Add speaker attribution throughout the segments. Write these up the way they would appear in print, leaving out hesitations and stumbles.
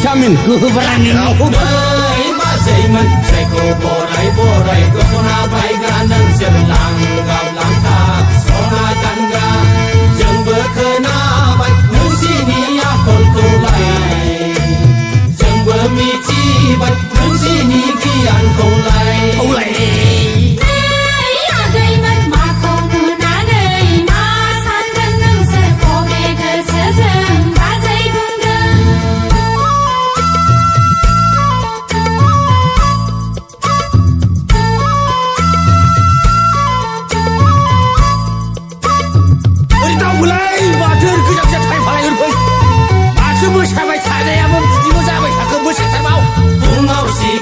Speaker 1: vitamin keberanian
Speaker 2: Mazaiman Seko borai Kona bai ganang Serlang gablang tak Sona tangga Jeng berkena bai Nusini akol kulai Jeng bermici bai Nusini kian kulai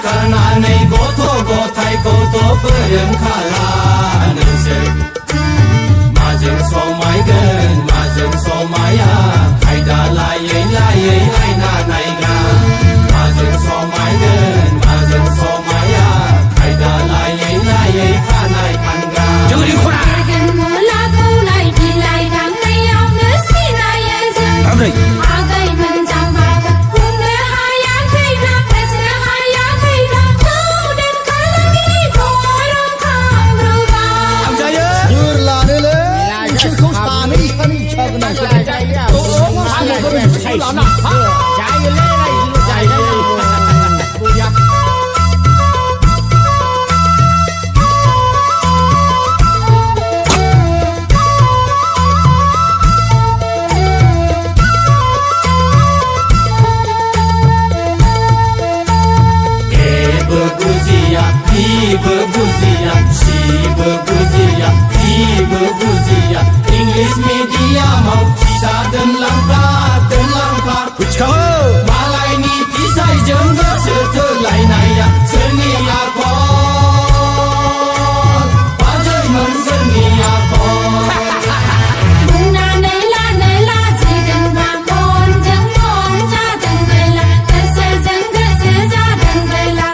Speaker 2: Karena gotai koto perem kala nengser majeng somai gen majeng somaya kaida layai aina naiga majeng somai gen majeng somaya kaida layai kanai kanga
Speaker 1: jangan dikurang
Speaker 3: mulai bilai dang nayau nasi nayai zeng agai menjamba hunde hayang kaida kecil hayang kaida dan kalang ini borong kam berubah
Speaker 1: Jurladele kau stani kani chagna jaya aku baru saya lana jaya le jaya punya
Speaker 2: Berbuzia, si berbuzia, di berbuzia. English media mau sisa dan langkah. Malai ni pisai jengga setelai naya seni akon. Pajai men seni akon.
Speaker 3: Buna nela jeng bangun jeng mon ja jeng bela kese ja jeng bela.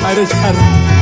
Speaker 1: harus